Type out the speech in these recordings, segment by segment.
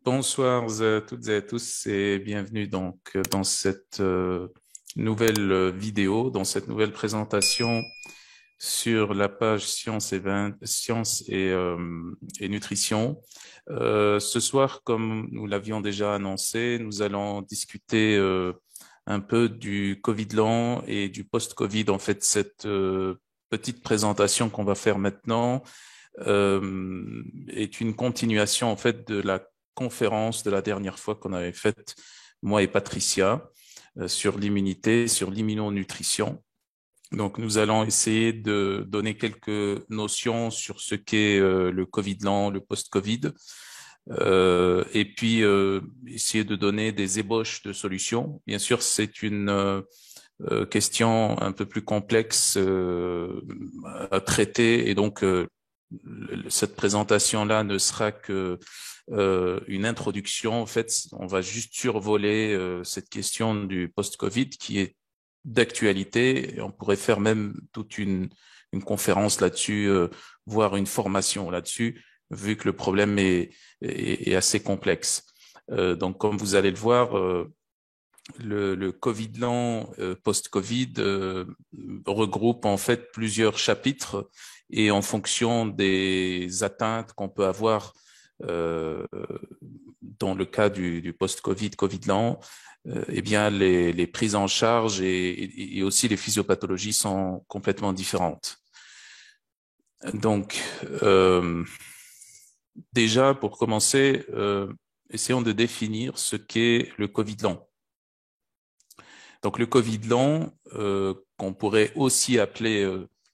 Bonsoir à toutes et à tous et bienvenue donc dans cette nouvelle vidéo, dans cette nouvelle présentation sur la page Sciences et Nutrition. Ce soir, comme nous l'avions déjà annoncé, nous allons discuter un peu du Covid long et du post-Covid. En fait, cette petite présentation qu'on va faire maintenant est une continuation en fait de la conférence de la dernière fois qu'on avait faite, moi et Patricia, sur l'immunité, sur l'immunonutrition. Donc, nous allons essayer de donner quelques notions sur ce qu'est le Covid lent, le post-Covid, et puis essayer de donner des ébauches de solutions. Bien sûr, c'est une question un peu plus complexe à traiter, et donc cette présentation-là ne sera que une introduction. En fait, on va juste survoler cette question du post-Covid qui est d'actualité. Et on pourrait faire même toute une conférence là-dessus, voire une formation là-dessus, vu que le problème est assez complexe. Donc, comme vous allez le voir, le Covid lent post-Covid regroupe en fait plusieurs chapitres et en fonction des atteintes qu'on peut avoir euh, dans le cas du post-Covid, Covid lent, eh bien les prises en charge et aussi les physiopathologies sont complètement différentes. Donc, déjà pour commencer, essayons de définir ce qu'est le Covid lent. Donc le Covid long, qu'on pourrait aussi appeler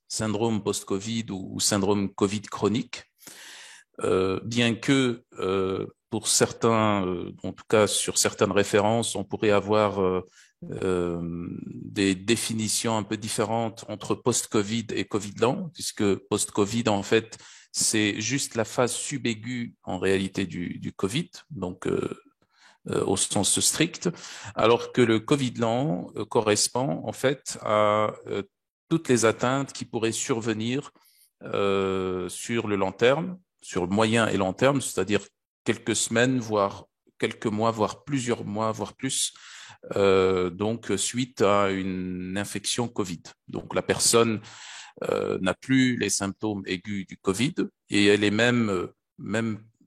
syndrome post-Covid ou syndrome Covid chronique, bien que pour certains, en tout cas sur certaines références, on pourrait avoir des définitions un peu différentes entre post-Covid et Covid long, puisque post-Covid, en fait, c'est juste la phase subaiguë en réalité du Covid, donc au sens strict, alors que le Covid lent correspond en fait à toutes les atteintes qui pourraient survenir sur le long terme, sur le moyen et long terme, c'est-à-dire quelques semaines, voire quelques mois, voire plusieurs mois, voire plus, donc suite à une infection Covid. Donc la personne n'a plus les symptômes aigus du Covid et elle est même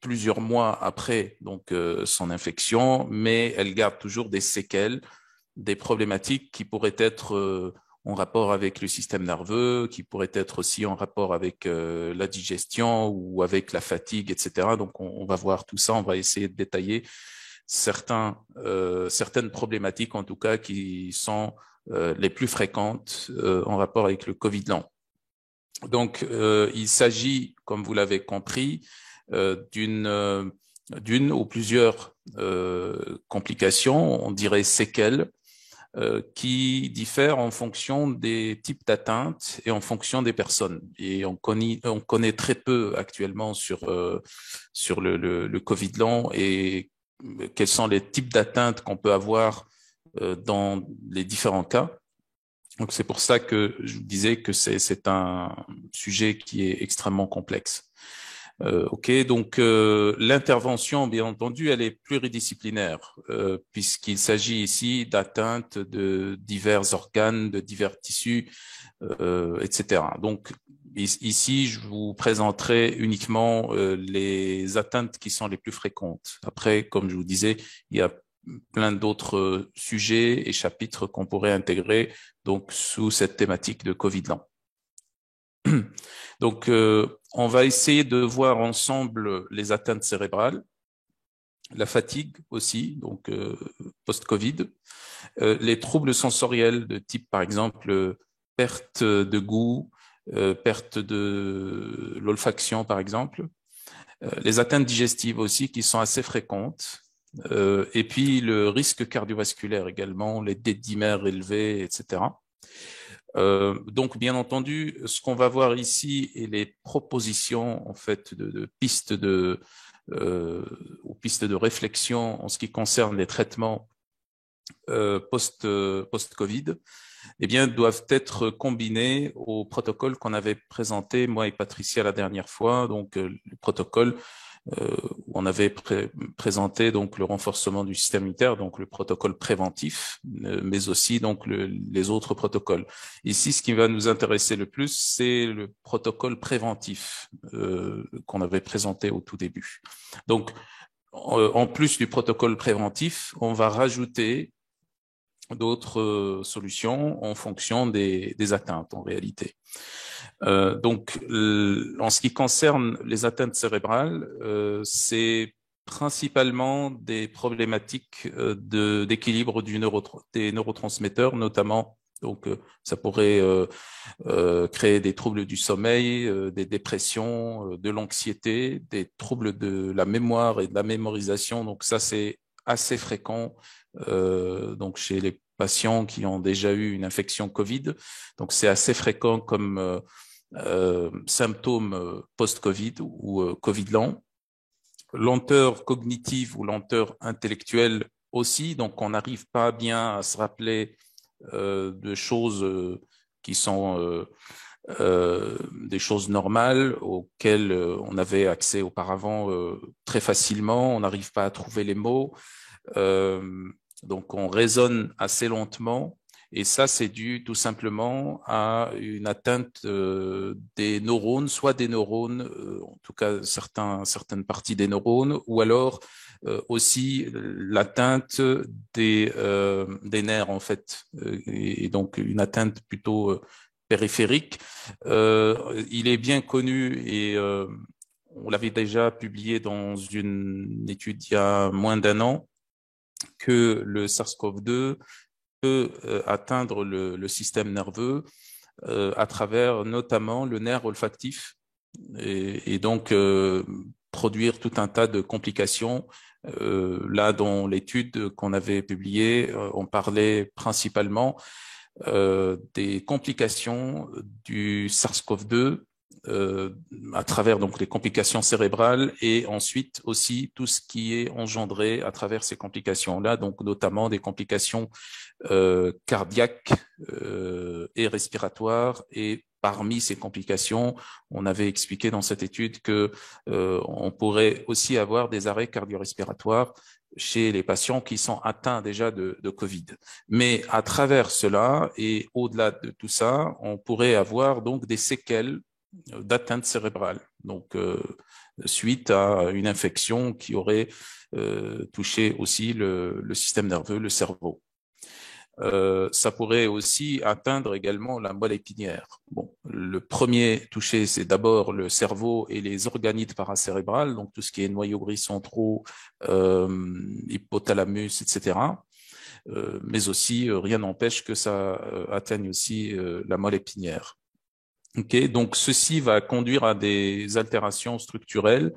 plusieurs mois après donc son infection, mais elle garde toujours des séquelles, des problématiques qui pourraient être en rapport avec le système nerveux, qui pourraient être aussi en rapport avec la digestion ou avec la fatigue, etc. Donc on va voir tout ça, on va essayer de détailler certaines problématiques en tout cas qui sont les plus fréquentes en rapport avec le Covid lent. Donc, il s'agit, comme vous l'avez compris, d'une ou plusieurs complications, on dirait séquelles, qui diffèrent en fonction des types d'atteintes et en fonction des personnes. Et on connaît très peu actuellement sur le Covid long et quels sont les types d'atteintes qu'on peut avoir dans les différents cas. Donc c'est pour ça que je vous disais que c'est un sujet qui est extrêmement complexe. Ok, donc l'intervention, bien entendu, elle est pluridisciplinaire puisqu'il s'agit ici d'atteintes de divers organes, de divers tissus, etc. Donc ici, je vous présenterai uniquement les atteintes qui sont les plus fréquentes. Après, comme je vous disais, il y a plein d'autres sujets et chapitres qu'on pourrait intégrer donc sous cette thématique de Covid lent. Donc, on va essayer de voir ensemble les atteintes cérébrales, la fatigue aussi, donc post-Covid, les troubles sensoriels de type, par exemple, perte de goût, perte de l'olfaction, par exemple, les atteintes digestives aussi qui sont assez fréquentes, et puis le risque cardiovasculaire également, les dédimères élevés, etc. Donc, bien entendu, ce qu'on va voir ici est les propositions en fait de pistes ou pistes de réflexion en ce qui concerne les traitements post-Covid, eh bien, doivent être combinés au protocole qu'on avait présenté, moi et Patricia, la dernière fois. Donc, le protocole où on avait présenté donc le renforcement du système immunitaire, donc le protocole préventif, mais aussi donc les autres protocoles. Ici, ce qui va nous intéresser le plus, c'est le protocole préventif qu'on avait présenté au tout début. Donc, en plus du protocole préventif, on va rajouter d'autres solutions en fonction des atteintes en réalité. Donc, en ce qui concerne les atteintes cérébrales, c'est principalement des problématiques d'équilibre des neurotransmetteurs, notamment. Donc, ça pourrait créer des troubles du sommeil, des dépressions, de l'anxiété, des troubles de la mémoire et de la mémorisation. Donc, ça, c'est assez fréquent donc chez les patients qui ont déjà eu une infection Covid. Donc, c'est assez fréquent comme symptômes post-Covid ou Covid lent. Lenteur cognitive ou lenteur intellectuelle aussi. Donc, on n'arrive pas bien à se rappeler de choses qui sont des choses normales auxquelles on avait accès auparavant très facilement. On n'arrive pas à trouver les mots. Donc, on raisonne assez lentement. Et ça, c'est dû tout simplement à une atteinte des neurones, soit des neurones, en tout cas certaines parties des neurones, ou alors aussi l'atteinte des nerfs, en fait, et donc une atteinte plutôt périphérique. Il est bien connu et on l'avait déjà publié dans une étude il y a moins d'1 an, que le SARS-CoV-2 peut atteindre le système nerveux à travers notamment le nerf olfactif et donc produire tout un tas de complications. Là, dans l'étude qu'on avait publiée, on parlait principalement des complications du SARS-CoV-2 à travers donc les complications cérébrales et ensuite aussi tout ce qui est engendré à travers ces complications-là, donc notamment des complications cardiaques et respiratoires. Et parmi ces complications, on avait expliqué dans cette étude que on pourrait aussi avoir des arrêts cardio-respiratoires chez les patients qui sont atteints déjà de Covid. Mais à travers cela et au-delà de tout ça, on pourrait avoir donc des séquelles d'atteinte cérébrale, donc suite à une infection qui aurait touché aussi le système nerveux, le cerveau. Ça pourrait aussi atteindre également la moelle épinière. Bon, le premier touché, c'est d'abord le cerveau et les organites paracérébrales, donc tout ce qui est noyaux gris centraux, hypothalamus, etc. Mais aussi, rien n'empêche que ça atteigne aussi la moelle épinière. Okay, donc ceci va conduire à des altérations structurelles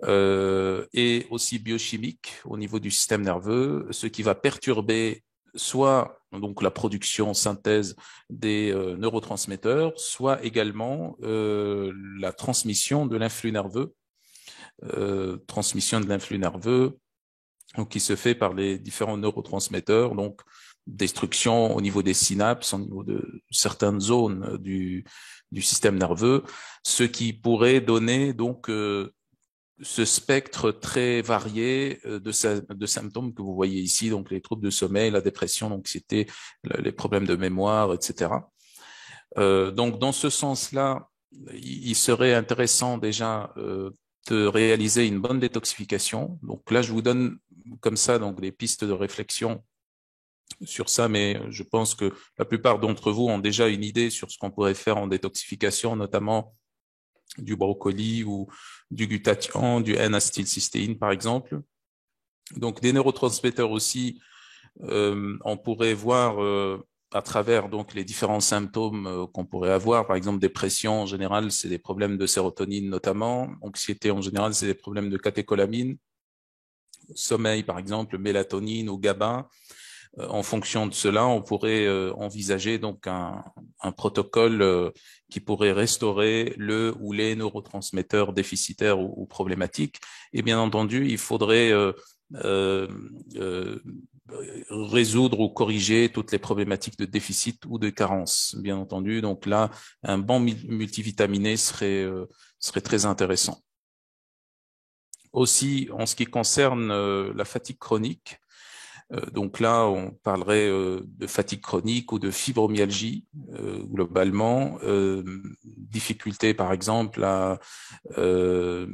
et aussi biochimiques au niveau du système nerveux, ce qui va perturber soit donc la production, synthèse des neurotransmetteurs, soit également la transmission de l'influx nerveux, donc, qui se fait par les différents neurotransmetteurs, donc destruction au niveau des synapses, au niveau de certaines zones du système nerveux, ce qui pourrait donner donc ce spectre très varié de symptômes que vous voyez ici, donc les troubles de sommeil, la dépression, l'anxiété, les problèmes de mémoire, etc. Donc dans ce sens-là, il serait intéressant déjà de réaliser une bonne détoxification. Donc là, je vous donne comme ça donc des pistes de réflexion sur ça, mais je pense que la plupart d'entre vous ont déjà une idée sur ce qu'on pourrait faire en détoxification, notamment du brocoli ou du glutathion, du N-acétylcystéine par exemple. Donc des neurotransmetteurs aussi, on pourrait voir à travers donc les différents symptômes qu'on pourrait avoir, par exemple dépression en général, c'est des problèmes de sérotonine notamment, anxiété en général, c'est des problèmes de catécholamine, sommeil par exemple, mélatonine ou GABA. En fonction de cela, on pourrait envisager donc un protocole qui pourrait restaurer le ou les neurotransmetteurs déficitaires ou problématiques. Et bien entendu, il faudrait euh, résoudre ou corriger toutes les problématiques de déficit ou de carence, bien entendu. Donc là, un bon multivitaminé serait très intéressant. Aussi, en ce qui concerne la fatigue chronique, donc là, on parlerait de fatigue chronique ou de fibromyalgie globalement. Difficulté, par exemple, à euh,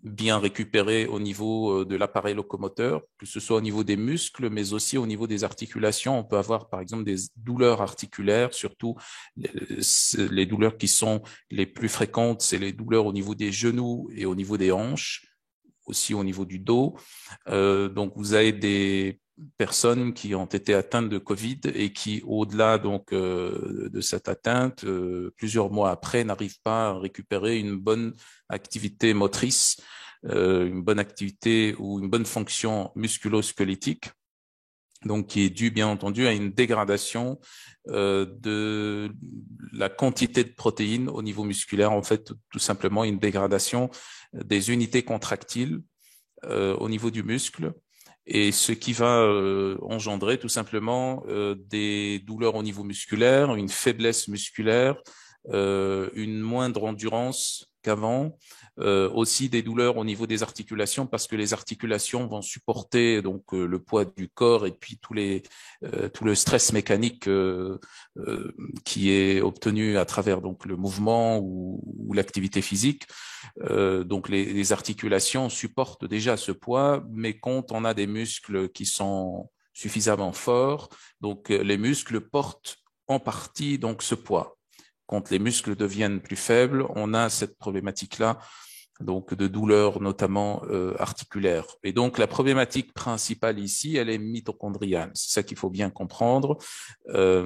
bien récupérer au niveau de l'appareil locomoteur, que ce soit au niveau des muscles, mais aussi au niveau des articulations. On peut avoir, par exemple, des douleurs articulaires, surtout les douleurs qui sont les plus fréquentes, c'est les douleurs au niveau des genoux et au niveau des hanches, aussi au niveau du dos. Donc, vous avez des personnes qui ont été atteintes de Covid et qui, au-delà donc de cette atteinte, plusieurs mois après, n'arrivent pas à récupérer une bonne activité motrice, une bonne activité ou une bonne fonction musculo-squelettique. Donc, qui est due bien entendu à une dégradation de la quantité de protéines au niveau musculaire, en fait, tout simplement une dégradation des unités contractiles au niveau du muscle, et ce qui va engendrer tout simplement des douleurs au niveau musculaire, une faiblesse musculaire, une moindre endurance qu'avant, aussi des douleurs au niveau des articulations parce que les articulations vont supporter donc le poids du corps et puis tout le stress mécanique qui est obtenu à travers donc le mouvement ou l'activité physique. Donc les articulations supportent déjà ce poids, mais quand on a des muscles qui sont suffisamment forts, donc les muscles portent en partie donc ce poids. Quand les muscles deviennent plus faibles, on a cette problématique-là, donc de douleurs notamment articulaires. Et donc la problématique principale ici, elle est mitochondriale. C'est ça qu'il faut bien comprendre. Les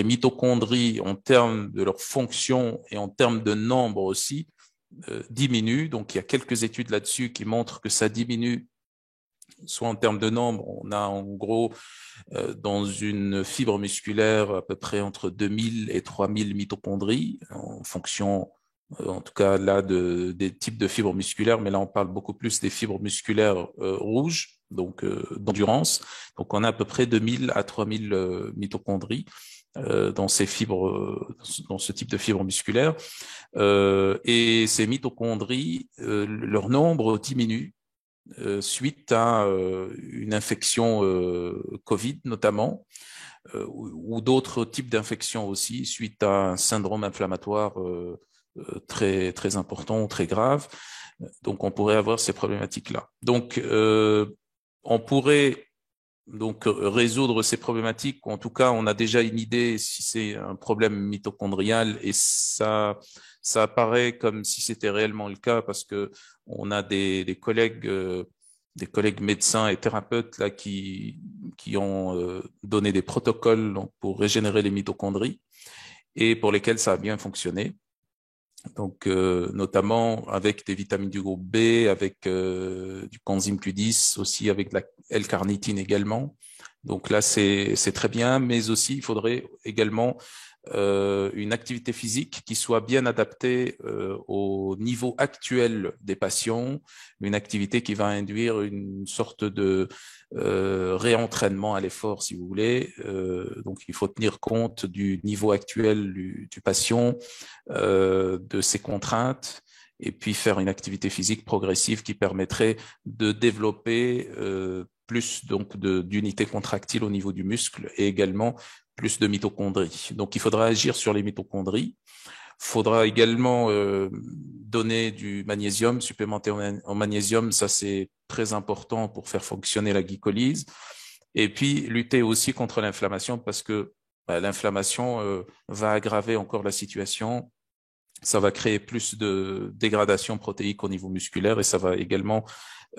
mitochondries, en termes de leur fonction et en termes de nombre aussi, diminuent. Donc il y a quelques études là-dessus qui montrent que ça diminue, soit en termes de nombre, on a en gros dans une fibre musculaire à peu près entre 2000 et 3000 mitochondries en fonction en tout cas là des types de fibres musculaires, mais là on parle beaucoup plus des fibres musculaires rouges, donc d'endurance. Donc on a à peu près 2000 à 3000 mitochondries dans ces fibres, dans ce type de fibres musculaires. Et ces mitochondries, leur nombre diminue suite à une infection Covid notamment, ou d'autres types d'infections aussi, suite à un syndrome inflammatoire très, très important, très grave. Donc, on pourrait avoir ces problématiques-là. Donc, on pourrait donc résoudre ces problématiques. En tout cas, on a déjà une idée si c'est un problème mitochondrial, et ça apparaît comme si c'était réellement le cas parce que on a des collègues médecins et thérapeutes là qui ont donné des protocoles donc, pour régénérer les mitochondries et pour lesquels ça a bien fonctionné. Donc, notamment avec des vitamines du groupe B, avec du coenzyme Q10, aussi avec de la L-carnitine également. Donc là, c'est très bien, mais aussi il faudrait également une activité physique qui soit bien adaptée au niveau actuel des patients, une activité qui va induire une sorte de réentraînement à l'effort, si vous voulez. Donc, il faut tenir compte du niveau actuel du patient, de ses contraintes, et puis faire une activité physique progressive qui permettrait de développer plus donc d'unités contractiles au niveau du muscle et également plus de mitochondries. Donc, il faudra agir sur les mitochondries. Il faudra également donner du magnésium, supplémenter en magnésium. Ça, c'est très important pour faire fonctionner la glycolyse. Et puis, lutter aussi contre l'inflammation parce que l'inflammation va aggraver encore la situation. Ça va créer plus de dégradation protéique au niveau musculaire et ça va également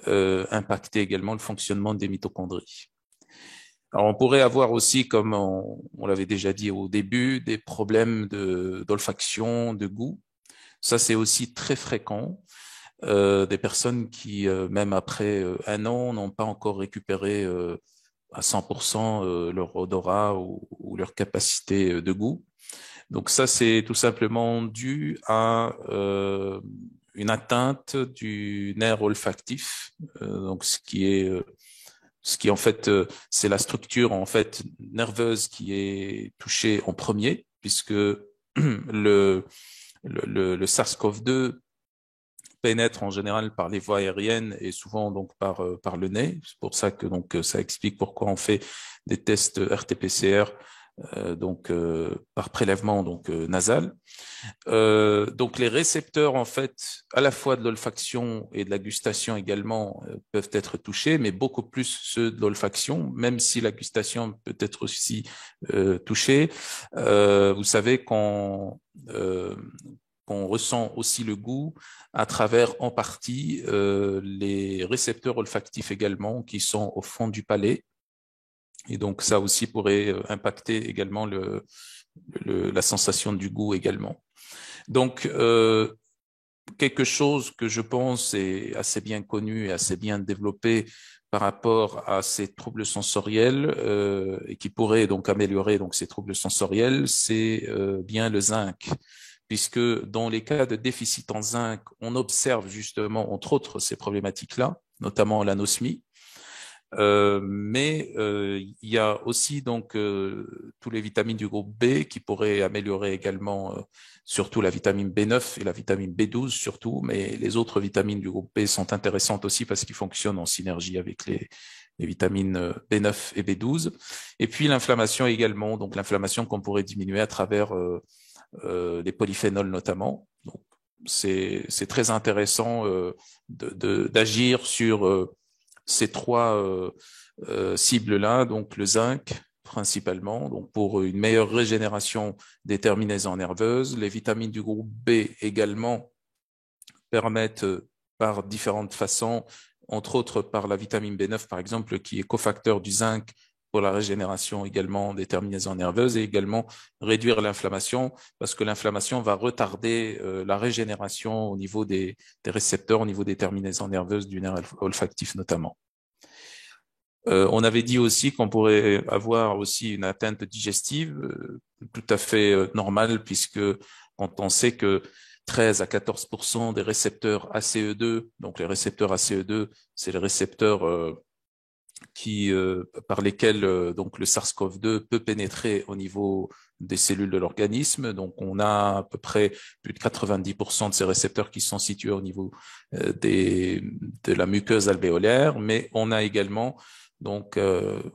impacter également le fonctionnement des mitochondries. Alors, on pourrait avoir aussi, comme on l'avait déjà dit au début, des problèmes d'olfaction, de goût. Ça, c'est aussi très fréquent. Des personnes qui, même après un an, n'ont pas encore récupéré à 100% leur odorat ou leur capacité de goût. Donc ça, c'est tout simplement dû à une atteinte du nerf olfactif, donc ce qui en fait c'est la structure en fait nerveuse qui est touchée en premier, puisque le SARS-CoV-2 pénètre en général par les voies aériennes et souvent donc par le nez. C'est pour ça que donc ça explique pourquoi on fait des tests RT-PCR par prélèvement nasal. Donc les récepteurs en fait à la fois de l'olfaction et de la gustation également peuvent être touchés, mais beaucoup plus ceux de l'olfaction, même si la gustation peut être aussi touchée. Vous savez qu'on ressent aussi le goût à travers en partie les récepteurs olfactifs également qui sont au fond du palais. Et donc ça aussi pourrait impacter également la sensation du goût également. Donc quelque chose que je pense est assez bien connu et assez bien développé par rapport à ces troubles sensoriels et qui pourrait donc améliorer donc ces troubles sensoriels, c'est bien le zinc. Puisque dans les cas de déficit en zinc, on observe justement, entre autres, ces problématiques-là, notamment l'anosmie. Mais il y a aussi donc tous les vitamines du groupe B qui pourraient améliorer également, surtout la vitamine B9 et la vitamine B12 surtout, mais les autres vitamines du groupe B sont intéressantes aussi parce qu'ils fonctionnent en synergie avec les vitamines B9 et B12. Et puis l'inflammation également, donc l'inflammation qu'on pourrait diminuer à travers les polyphénols notamment. Donc c'est très intéressant d'agir sur ces trois cibles-là, donc le zinc principalement, donc pour une meilleure régénération des terminaisons nerveuses. Les vitamines du groupe B également permettent par différentes façons, entre autres par la vitamine B9 par exemple, qui est cofacteur du zinc pour la régénération également des terminaisons nerveuses et également réduire l'inflammation parce que l'inflammation va retarder la régénération au niveau des récepteurs, au niveau des terminaisons nerveuses du nerf olfactif notamment. On avait dit aussi qu'on pourrait avoir aussi une atteinte digestive tout à fait normale puisque quand on sait que 13 à 14% des récepteurs ACE2, donc les récepteurs ACE2, c'est les récepteurs par lesquels donc le SARS-CoV-2 peut pénétrer au niveau des cellules de l'organisme. Donc, on a à peu près plus de 90% de ces récepteurs qui sont situés au niveau de la muqueuse alvéolaire, mais on a également donc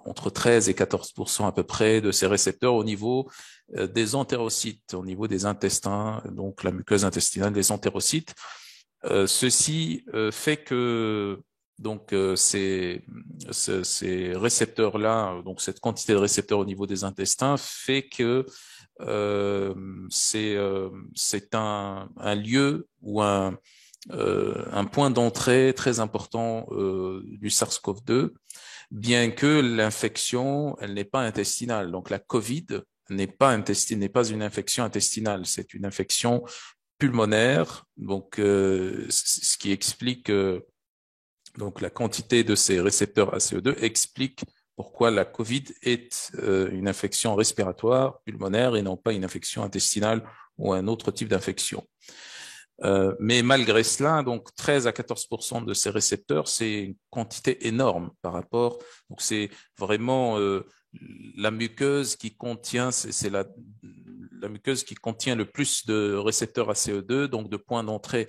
entre 13 et 14% à peu près de ces récepteurs au niveau des entérocytes, au niveau des intestins, donc la muqueuse intestinale des entérocytes. Ceci fait que donc ces récepteurs-là, donc cette quantité de récepteurs au niveau des intestins fait que c'est un lieu ou un point d'entrée très important du SARS-CoV-2, bien que l'infection, elle n'est pas intestinale. Donc la COVID n'est pas une infection intestinale, c'est une infection pulmonaire. Donc ce qui explique donc la quantité de ces récepteurs ACE2 explique pourquoi la COVID est une infection respiratoire pulmonaire et non pas une infection intestinale ou un autre type d'infection. Mais malgré cela, donc 13 à 14% de ces récepteurs, c'est une quantité énorme par rapport. Donc c'est vraiment la muqueuse qui contient, c'est la muqueuse qui contient le plus de récepteurs ACE2, donc de points d'entrée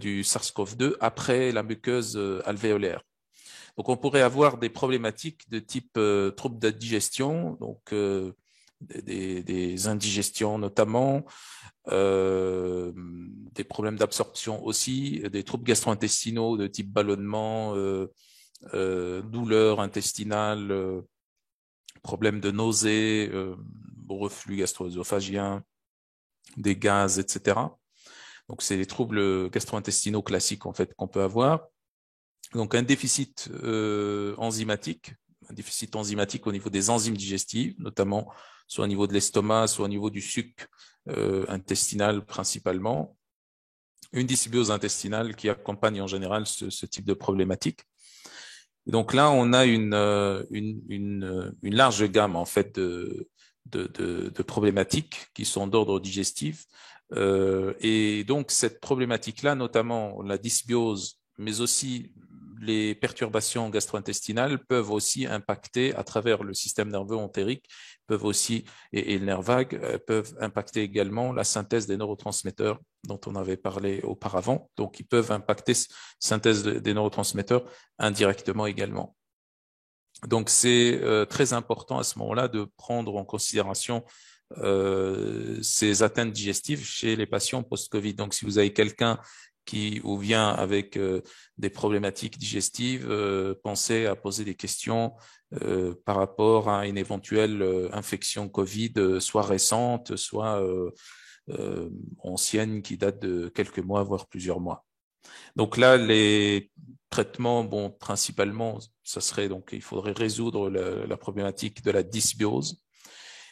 du SARS-CoV-2 après la muqueuse alvéolaire. Donc on pourrait avoir des problématiques de type troubles de digestion, donc des indigestions notamment, des problèmes d'absorption aussi, des troubles gastro-intestinaux de type ballonnement, douleurs intestinales, problèmes de nausées, reflux gastro-œsophagien, des gaz, etc. Donc c'est les troubles gastro-intestinaux classiques en fait qu'on peut avoir. Donc un déficit enzymatique au niveau des enzymes digestives, notamment soit au niveau de l'estomac, soit au niveau du suc intestinal principalement. Une dysbiose intestinale qui accompagne en général ce type de problématique. Et donc là, on a une large gamme en fait de problématiques qui sont d'ordre digestif. Et donc cette problématique-là, notamment la dysbiose, mais aussi les perturbations gastro-intestinales peuvent aussi impacter à travers le système nerveux entérique, peuvent aussi, et le nerf vague, peuvent impacter également la synthèse des neurotransmetteurs dont on avait parlé auparavant. Donc, ils peuvent impacter la synthèse des neurotransmetteurs indirectement également. Donc, c'est très important à ce moment-là de prendre en considération ces atteintes digestives chez les patients post-Covid. Donc, si vous avez quelqu'un qui ou vient avec des problématiques digestives, pensez à poser des questions par rapport à une éventuelle infection Covid, soit récente, soit ancienne, qui date de quelques mois, voire plusieurs mois. Donc là, les traitements, bon, principalement, ça serait donc, il faudrait résoudre la problématique de la dysbiose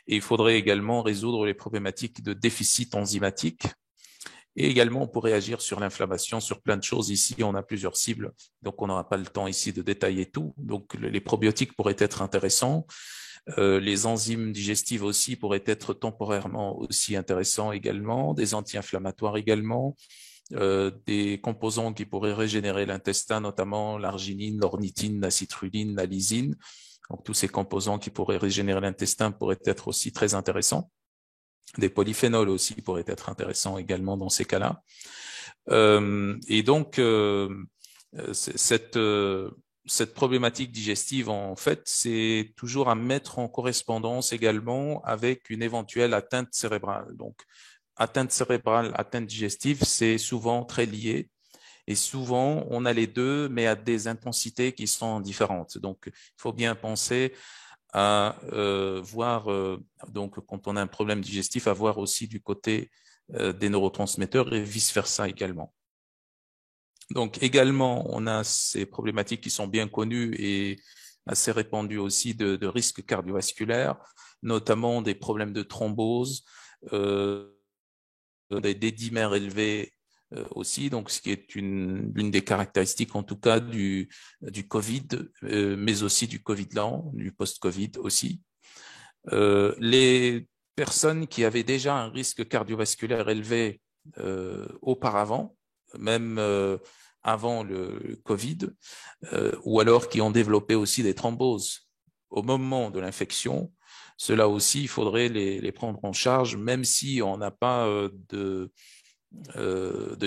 et il faudrait également résoudre les problématiques de déficit enzymatique. Et également, on pourrait agir sur l'inflammation, sur plein de choses. Ici, on a plusieurs cibles, donc on n'aura pas le temps ici de détailler tout. Donc, les probiotiques pourraient être intéressants. Les enzymes digestives aussi pourraient être temporairement aussi intéressants également. Des anti-inflammatoires également. Des composants qui pourraient régénérer l'intestin, notamment l'arginine, l'ornithine, la citrulline, la lysine. Donc, tous ces composants qui pourraient régénérer l'intestin pourraient être aussi très intéressants. Des polyphénols aussi pourraient être intéressants également dans ces cas-là. Et donc, cette problématique digestive, en fait, c'est toujours à mettre en correspondance également avec une éventuelle atteinte cérébrale. Donc, atteinte cérébrale, atteinte digestive, c'est souvent très lié. Et souvent, on a les deux, mais à des intensités qui sont différentes. Donc, il faut bien penser à voir, donc quand on a un problème digestif, à voir aussi du côté des neurotransmetteurs et vice-versa également. Donc également, on a ces problématiques qui sont bien connues et assez répandues aussi de risques cardiovasculaires, notamment des problèmes de thrombose, des dimères élevés aussi, donc ce qui est l'une des caractéristiques en tout cas du Covid, mais aussi du Covid lent, du post-Covid aussi. Les personnes qui avaient déjà un risque cardiovasculaire élevé auparavant, même avant le Covid, ou alors qui ont développé aussi des thromboses au moment de l'infection, cela aussi, il faudrait les prendre en charge, même si on n'a pas de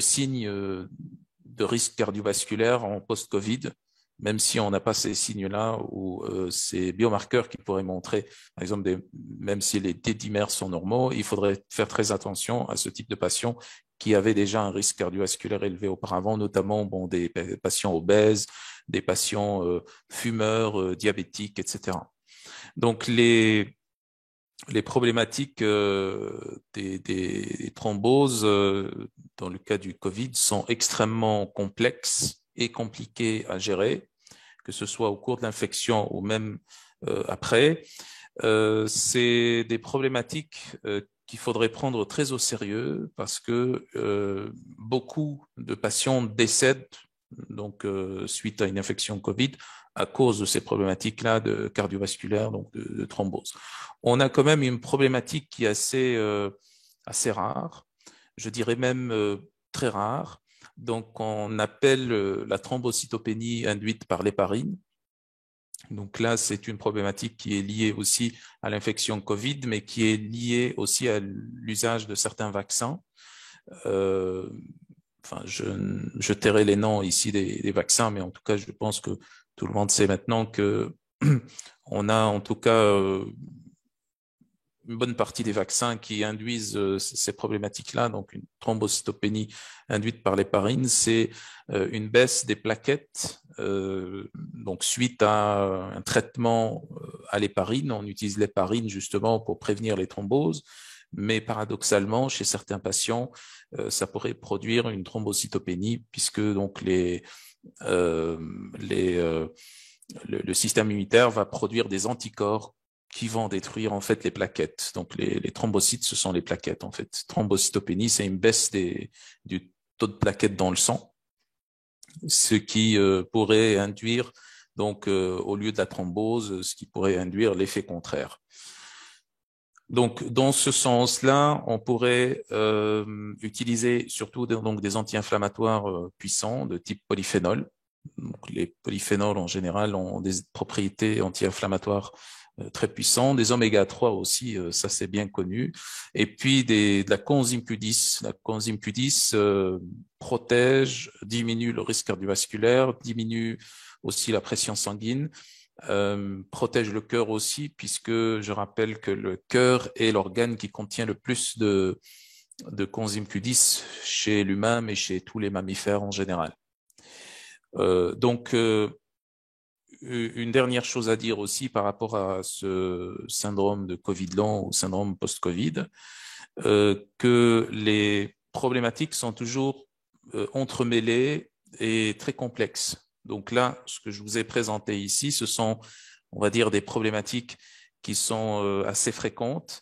signes de risque cardiovasculaire en post-Covid, même si on n'a pas ces signes-là ou ces biomarqueurs qui pourraient montrer, par exemple, même si les D-dimères sont normaux, il faudrait faire très attention à ce type de patients qui avaient déjà un risque cardiovasculaire élevé auparavant, notamment bon, des patients obèses, des patients fumeurs, diabétiques, etc. Donc, les problématiques des thromboses dans le cas du Covid sont extrêmement complexes et compliquées à gérer, que ce soit au cours de l'infection ou même après. C'est des problématiques qu'il faudrait prendre très au sérieux parce que beaucoup de patients décèdent donc suite à une infection Covid à cause de ces problématiques-là de cardiovasculaires, donc de thrombose. On a quand même une problématique qui est assez rare, je dirais même très rare. Donc, on appelle la thrombocytopénie induite par l'héparine. Donc là, c'est une problématique qui est liée aussi à l'infection Covid, mais qui est liée aussi à l'usage de certains vaccins. Enfin, je tairai les noms ici des vaccins, mais en tout cas, je pense que tout le monde sait maintenant que on a en tout cas une bonne partie des vaccins qui induisent ces problématiques-là, donc une thrombocytopénie induite par l'héparine, c'est une baisse des plaquettes. Donc suite à un traitement à l'héparine, on utilise l'héparine justement pour prévenir les thromboses, mais paradoxalement, chez certains patients, ça pourrait produire une thrombocytopénie puisque donc le système immunitaire va produire des anticorps qui vont détruire en fait les plaquettes. Donc les thrombocytes, ce sont les plaquettes en fait. Thrombocytopénie, c'est une baisse du taux de plaquettes dans le sang, ce qui pourrait induire donc au lieu de la thrombose, ce qui pourrait induire l'effet contraire. Donc dans ce sens-là, on pourrait utiliser surtout donc des anti-inflammatoires puissants de type polyphénol. Donc, les polyphénols en général ont des propriétés anti-inflammatoires très puissantes, des oméga-3 aussi, ça c'est bien connu, et puis de la coenzyme Q10. La coenzyme Q10 protège, diminue le risque cardiovasculaire, diminue aussi la pression sanguine, protège le cœur aussi, puisque je rappelle que le cœur est l'organe qui contient le plus de coenzyme Q10 chez l'humain, mais chez tous les mammifères en général. Donc, une dernière chose à dire aussi par rapport à ce syndrome de Covid long ou syndrome post-Covid, que les problématiques sont toujours entremêlées et très complexes. Donc là, ce que je vous ai présenté ici, ce sont, on va dire, des problématiques qui sont assez fréquentes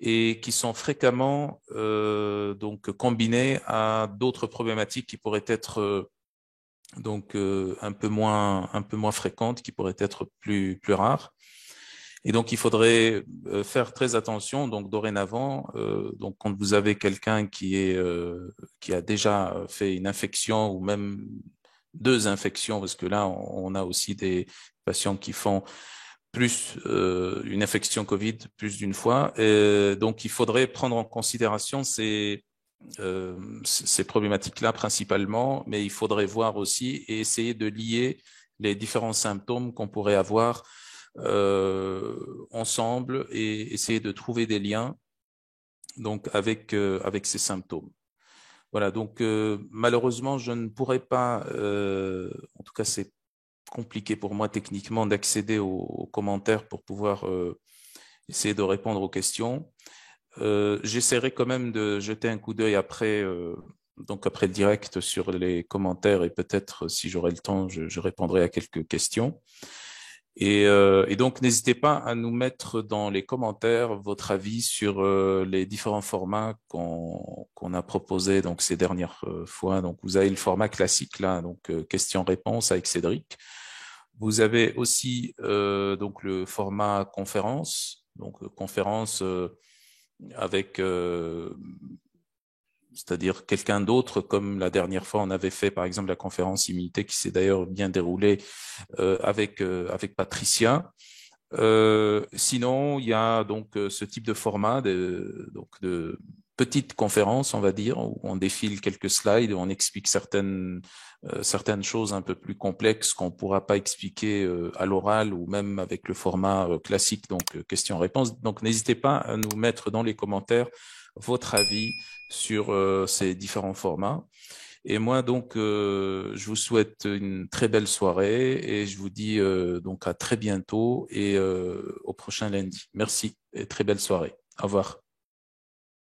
et qui sont fréquemment donc combinées à d'autres problématiques qui pourraient être donc un peu moins fréquentes, qui pourraient être plus rares. Et donc il faudrait faire très attention. Donc dorénavant, donc quand vous avez quelqu'un qui a déjà fait une infection ou même deux infections, parce que là on a aussi des patients qui font plus une infection Covid plus d'une fois. Et donc il faudrait prendre en considération ces problématiques-là principalement, mais il faudrait voir aussi et essayer de lier les différents symptômes qu'on pourrait avoir ensemble et essayer de trouver des liens donc avec ces symptômes. Voilà, donc malheureusement, je ne pourrais pas, en tout cas c'est compliqué pour moi techniquement d'accéder aux commentaires pour pouvoir essayer de répondre aux questions. J'essaierai quand même de jeter un coup d'œil après, donc après le direct sur les commentaires et peut-être si j'aurai le temps, je répondrai à quelques questions. Et donc n'hésitez pas à nous mettre dans les commentaires votre avis sur les différents formats qu'on a proposés donc ces dernières fois. Donc vous avez le format classique là, donc questions-réponses avec Cédric. Vous avez aussi donc le format conférence, donc conférence avec c'est-à-dire quelqu'un d'autre, comme la dernière fois on avait fait par exemple la conférence immunité qui s'est d'ailleurs bien déroulée avec Patricia. Sinon, il y a donc ce type de format donc de petite conférence, on va dire, où on défile quelques slides, où on explique certaines choses un peu plus complexes qu'on ne pourra pas expliquer à l'oral ou même avec le format classique, donc questions-réponses. Donc, n'hésitez pas à nous mettre dans les commentaires votre avis sur ces différents formats. Et moi, donc, je vous souhaite une très belle soirée et je vous dis donc à très bientôt et au prochain lundi. Merci et très belle soirée. Au revoir.